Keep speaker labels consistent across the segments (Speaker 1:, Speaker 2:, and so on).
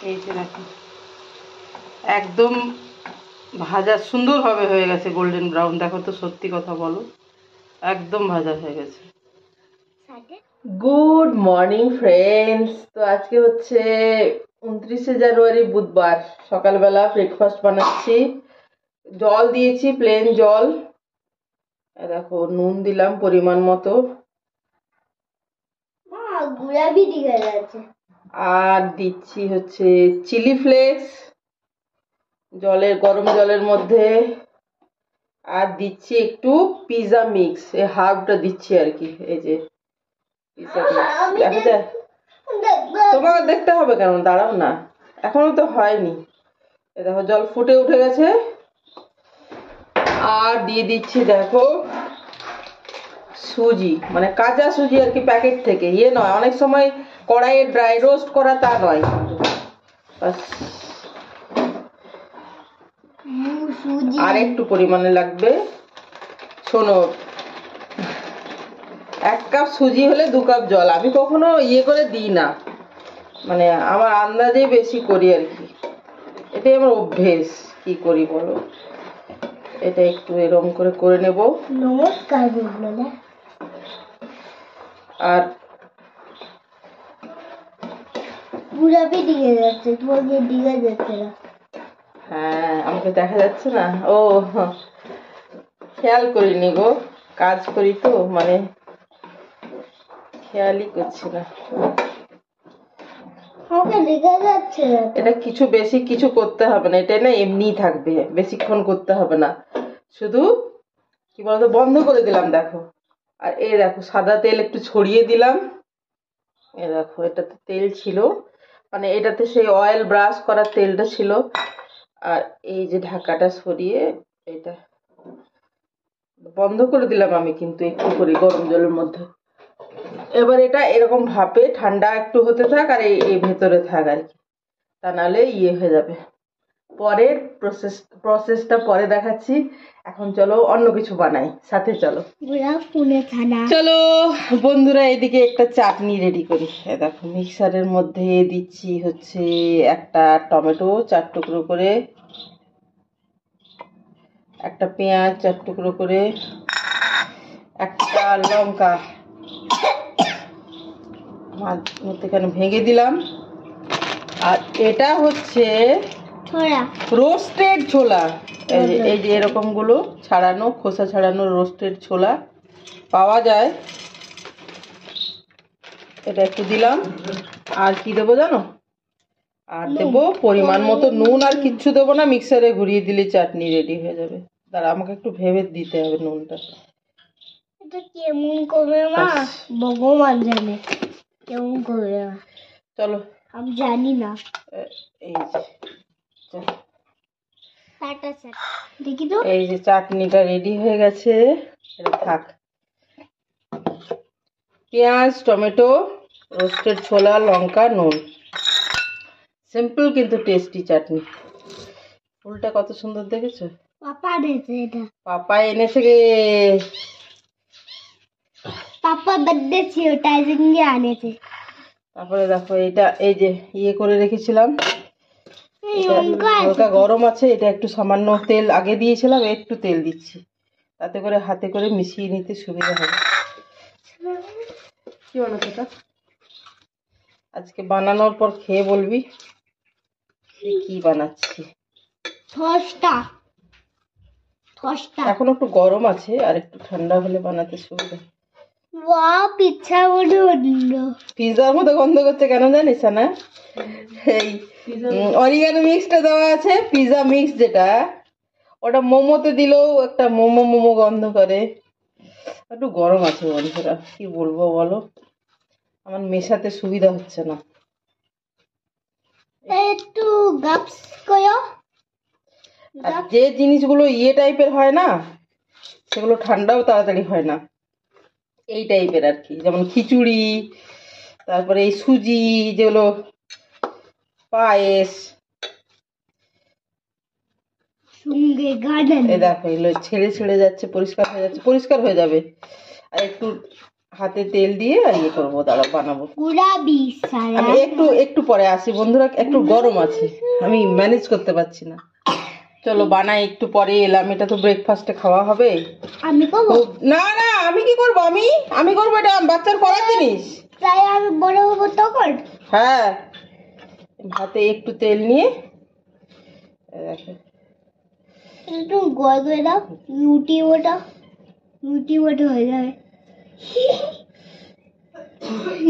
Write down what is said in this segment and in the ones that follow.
Speaker 1: এই যে দেখো একদম ভাজা সুন্দরভাবে হয়ে গেছে, গোল্ডেন ব্রাউন। দেখো তো, সত্যি কথা বলো, একদম ভাজা হয়ে গেছে। Good morning friends. তো আজকে হচ্ছে 29শে জানুয়ারি বুধবার। সকালবেলা ব্রেকফাস্ট বানাচ্ছি। জল দিয়েছি, প্লেন জল। দেখো নুন দিলাম পরিমাণ মতো, আর দিচ্ছি হচ্ছে চিলি ফ্লেক্স গরম জলের মধ্যে, আর দিচ্ছি একটু পিজা মিক্স, এই হাফটা দিচ্ছি আর কি। এই যে পিজা মিক্স দেখা যায়, তোমাকে দেখতে হবে কেন, দাঁড়াও না, এখনো তো হয়নি। এই দেখো জল ফুটে উঠে গেছে। আর দিয়ে দিচ্ছি দেখো সুজি, মানে কাঁচা সুজি আর কি, প্যাকেট থেকে, ইয়ে নয়, অনেক সময় কড়াইয়ে ড্রাই রোস্ট করা, তা নয়। আর একটু পরিমাণে লাগবে। শোনো, 1 কাপ সুজি হলে 2 কাপ জল। আমি কখনো ইয়ে করে দিই না, মানে আমার আন্দাজে বেশি করি আর কি, এটাই আমার অভ্যেস। কি করি বলো, এটা একটু এরকম করে নেব। নমস্কার বন্ধুরা। আর পুরাবি দিকে যাচ্ছে, তোমাকে দিকে যাচ্ছে না। হ্যাঁ, আমাকে দেখা যাচ্ছে না। ও খেয়াল করিনি গো, কাজ করি তো, মানে খেয়ালই করছি না। এটা কিছু বেশি কিছু করতে হবে না, এটা না এমনিই থাকবে, বেশিক্ষণ করতে হবে না। শুধু কি বলতো, বন্ধ করে দিলাম দেখো। আর এই দেখো সাদা তেল একটু ছড়িয়ে দিলাম। এই দেখো, এটাতে তেল ছিল, মানে এটাতে সেই অয়েল ব্রাশ করার তেলটা ছিল। আর এই যে ঢাকাটা সরিয়ে এটা বন্ধ করে দিলাম আমি, কিন্তু একটু করে গরম জলের মধ্যে। এবার এটা এরকম ভাপে ঠান্ডা একটু হতে থাক, আর এই ভেতরে থাক আর কি, তা নাহলে ইয়ে হয়ে যাবে। পরের প্রসেসটা পরে দেখাচ্ছি। এখন চলো অন্য কিছু বানাই, সাথে চলো। চলো বন্ধুরা, এদিকে একটা চাটনি রেডি করি। দেখো মিক্সারের মধ্যে দিচ্ছি হচ্ছে একটা টমেটো 4 টুকরো করে, একটা পেঁয়াজ 4 টুকরো করে, একটা লঙ্কা মধ্যেখানে ভেঙে দিলাম। আর এটা হচ্ছে রোস্টেড ছোলা। এই যে এরকম গুলো ছাড়ানো, খোসা ছাড়ানো রোস্টেড ছোলা পাওয়া যায়, এটা একটু দিলাম। আর কি দেবো জানো, আর দেবো পরিমাণ মতো নুন। আর কিচ্ছু দেবো না, মিক্সারে ঘুরিয়ে দিলে চাটনি রেডি হয়ে যাবে। দাঁড়া, আমাকে একটু ভেবে দিতে হবে নুনটা। এটা কেমন করবে মা, ভগবান জানে কেমন করবে। চলো, আমি জানি না। এই যে দেখি তো, এই যে চাটনিটা রেডি হয়ে গেছে। এটা থাক। পেঁয়াজ, টমেটো, রোস্টেড ছোলা, লঙ্কা, নুন, সিম্পল কিন্তু টেস্টি চাটনি। ফুলটা কত সুন্দর দেখেছো? পাপা এনেছে, এটা পাপা এনেছে রে, পাপা বার্থডে ছিল তাই জন্য আনেছে। তারপরে দেখো এটা, এই যে ইয়ে করে রেখেছিলাম, হালকা গরম আছে। এটা একটু সামান্য তেল আগে দিয়েছিলাম, একটু তেল দিচ্ছি, তাতে করে হাতে করে মিশিয়ে নিতে সুবিধা হবে। কি বানাচ্ছ এটা? আজকে বানানোর পর খেয়ে বলবি কি বানাচ্ছি। এখন একটু গরম আছে, আর একটু ঠান্ডা হলে বানাতে সুবিধা। পিৎজার মতো গন্ধ করছে কেন জানিস না? এই অরিগানো মিক্সটা দেওয়া আছে, পিৎজা মিক্স যেটা, ওটা মোমোতে দিলেও একটা মোমো মোমো গন্ধ করে। একটু গরম আছে বন্ধুরা, কি বলবো বলো, আমার মেশাতে সুবিধা হচ্ছে না। একটু গাপস করো। আর যে জিনিসগুলো ইয়ে টাইপের হয় না, সেগুলো ঠান্ডাও তাড়াতাড়ি হয় না, এই টাইপের আর কি। যেমন খিচুড়ি, তারপরে এই সুজি যেগুলো, পায়েস, এই দেখো এগুলো ছেড়ে ছেড়ে যাচ্ছে, পরিষ্কার হয়ে যাচ্ছে, পরিষ্কার হয়ে যাবে। আর একটু হাতে তেল দিয়ে আর ইয়ে করবো, দাঁড়াও বানাবো।
Speaker 2: গুলাবি
Speaker 1: আমি একটু পরে আসি বন্ধুরা, একটু গরম আছে, আমি ম্যানেজ করতে পারছি না। চলো বানাই, একটু পরে এলাম। এটা তো ব্রেকফাস্টে খাওয়া হবে।
Speaker 2: আমি করবো
Speaker 1: না না, আমি কি করবো, আমি করবো, এটা বাচ্চার করার জিনিস।
Speaker 2: তাই আমি বড় হবো তখন।
Speaker 1: হ্যাঁ, হাতে একটু তেল নিয়ে দেখো,
Speaker 2: একটু গোল করে দাও, ইউটিউবটা হয়ে যাবে।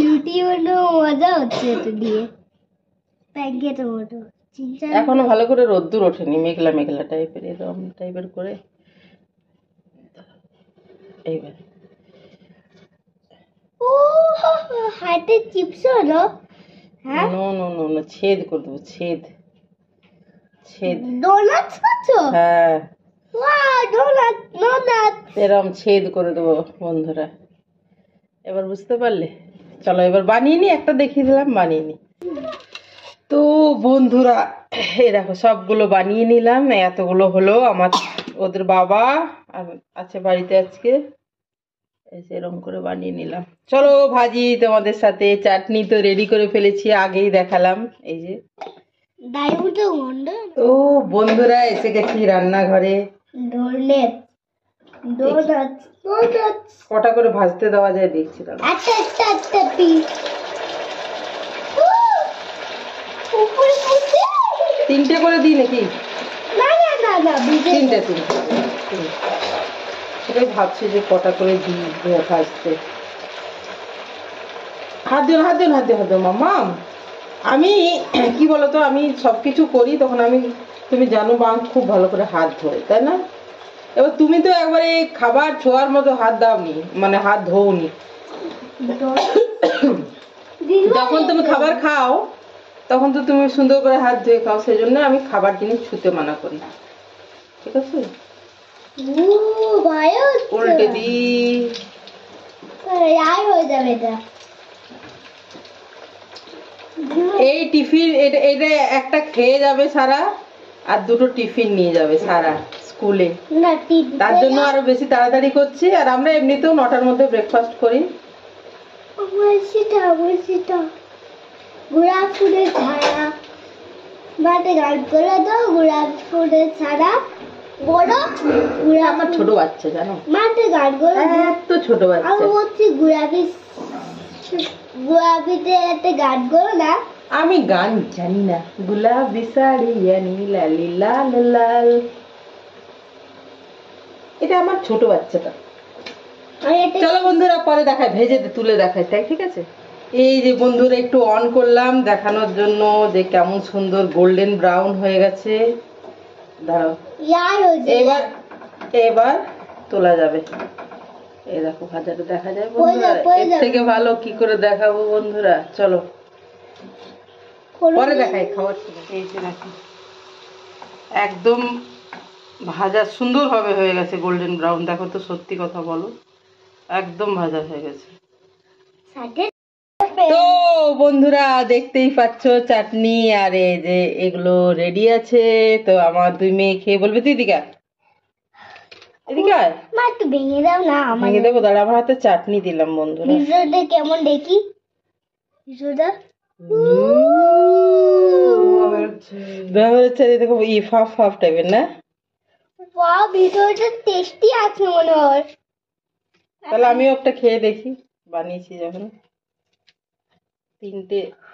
Speaker 2: ইউটিউবটা মজা হচ্ছে এটা দিয়ে, প্যাকেটের মতো।
Speaker 1: এখনো ভালো করে রোদ্দুর ওঠেনি, মেঘলা মেঘলা টাইপের, এরকম টাইপের করে এইবার।
Speaker 2: ও হাতে চিপস হলো। হ্যাঁ,
Speaker 1: নো নো নো নো, ছেদ করে দেবো, ছেদ।
Speaker 2: ডোনাটস খাচ্ছো?
Speaker 1: হ্যাঁ,
Speaker 2: ওয়াও, ডোনাট।
Speaker 1: এরকম ছেদ করে দেবো বন্ধুরা। এবার বুঝতে পারলে? চলো এবার বানিয়ে নি, একটা দেখিয়ে দিলাম, বানিয়ে নি। তো বন্ধুরা এই দেখো সবগুলো বানিয়ে নিলাম, এতগুলো হলো আমার। ওদের বাবা আর আছে বাড়িতে আজকে, এরকম করে বানিয়ে নিলাম। চলো ভাজি তোমাদের সাথে। চাটনি তো রেডি করে ফেলেছি, আগেই দেখালাম, এই যে। তো বন্ধুরা এসে গেছি রান্নাঘরে। কটা করে ভাজতে দেওয়া যায় দেখছি,
Speaker 2: একটা পিস।
Speaker 1: তিনটে করে দিই নাকি?
Speaker 2: না,
Speaker 1: তিনটে সেটাই ভাবছি যে কটা করে দিই ভাজতে। হাত দিও মামা। আমি কি বলতো, আমি সবকিছু করি তখন আমি, তুমি জানো মা, খুব ভালো করে হাত ধোয়, তাই না? এবার তুমি তো একবারে খাবার ছোঁয়ার মতো হাত দাওনি, মানে হাত ধোওনি। যখন তুমি খাবার খাও তখন তো তুমি সুন্দর করে হাত ধুয়ে খাও, সেই জন্য আমি খাবার জিনিস ছুঁতে মানা করি, ঠিক আছে? উল্টে দিই,
Speaker 2: হয়ে যাবে এটা।
Speaker 1: এই টিফিন এটা একটা খেয়ে যাবে সারা, আর দুটো টিফিন নিয়ে যাবে সারা স্কুলে। তার জন্য আরো বেশি তাড়াতাড়ি করছি। আর আমরা এমনিতেও 9টার মধ্যে ব্রেকফাস্ট করি।
Speaker 2: গোলাপ ফুলের ছাড়া মাঠে গান করে দাও, গোলাপ ফুলের ছাড়া বড়
Speaker 1: আমার ছোট বাচ্চা, জানো,
Speaker 2: মাঠে গান করে
Speaker 1: এত ছোট বাচ্চা।
Speaker 2: আমি বলছি গোলাপিতে একটা গান করো না।
Speaker 1: আমি গান জানি না। গুলাবি শাড়ি লালি লাল লাল, এটা আমার ছোট বাচ্চাটা। চলো বন্ধুরা পরে দেখায়, ভেজে তুলে দেখায়, তাই ঠিক আছে? এই যে বন্ধুরা একটু অন করলাম দেখানোর জন্য যে কেমন সুন্দর গোল্ডেন ব্রাউন হয়ে গেছে। দাঁড়াও, এবার তোলা যাবে। এই দেখো ভাজাটা দেখা যায় বন্ধুরা, এর থেকে ভালো কি করে দেখাবো বন্ধুরা? চলো পরে দেখাই খাবার সময়। এই যে দেখো একদম ভাজা সুন্দর ভাবে হয়ে গেছে, গোল্ডেন ব্রাউন। দেখো তো, সত্যি কথা বলো, একদম ভাজা হয়ে গেছে। তো বন্ধুরা দেখতেই পাচ্ছ চাটনি আর এই যে এগুলো রেডি আছে। তো আমার দুই মেয়ে খেয়ে বলবে, তুই এদিকে এদিকে আয়,
Speaker 2: একটু ভেঙে দাও না।
Speaker 1: ভেঙে দেবো, দাঁড়া। আমার হাতে চাটনি দিলাম বন্ধুরা।
Speaker 2: ভিডিওটা কেমন দেখি, ভিডিওটা
Speaker 1: দেখো ফাফ ফাফ টাইপের না?
Speaker 2: ওয়াও, ভিডিওটা টেস্টি আছে মনে হয়।
Speaker 1: তাহলে আমিও একটা খেয়ে দেখি, বানিয়েছি যখন।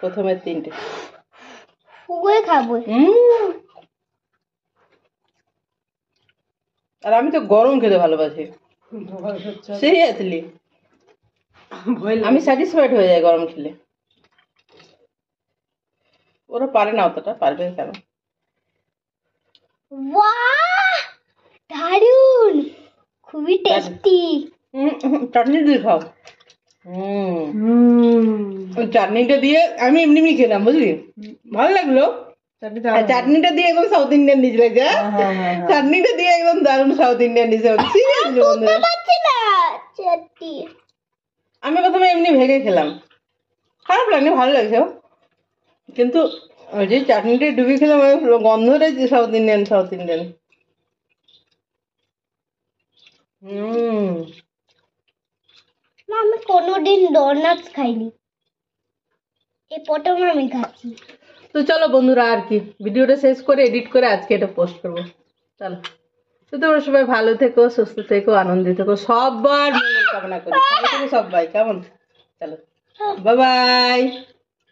Speaker 1: প্রথমে তিনটে
Speaker 2: খাবো।
Speaker 1: আর আমি তো গরম খেতে ভালোবাসি, সিরিয়াসলি। আমি স্যাটিসফাইড হয়ে যাই গরম খেলে। ওরা পারে না অতটা, পারবে কেন?
Speaker 2: বাহ, দারুন, খুবই টেস্টি।
Speaker 1: চাটনি দিয়ে খাও। চাটনিটা দিয়ে আমি এমনি খেলাম, বুঝলি, ভালো লাগলো। চাটনিটা দিয়ে একদম সাউথ ইন্ডিয়ান ডিশ লাগছে। চাটনিটা দিয়ে একদম দারুণ সাউথ ইন্ডিয়ান ডিশ। আমি প্রথমে এমনি ভেঙে খেলাম, খারাপ লাগনি, ভালো লাগছে। কিন্তু ওই যে চাটনিটা ডুবে খেলাম, গন্ধটা যে সাউথ ইন্ডিয়ান।
Speaker 2: মা আমি কোনোদিন ডোনাটস খাইনি, এই প্রথম আমি খাচ্ছি।
Speaker 1: তো চলো বন্ধুরা, আর কি ভিডিওটা শেষ করে এডিট করে আজকে এটা পোস্ট করবো। চলো, তো তোমরা সবাই ভালো থেকো, সুস্থ থেকো, আনন্দে থেকো, সবার মঙ্গল কামনা করি। সবাই কেমন? চলো, বাই বাই।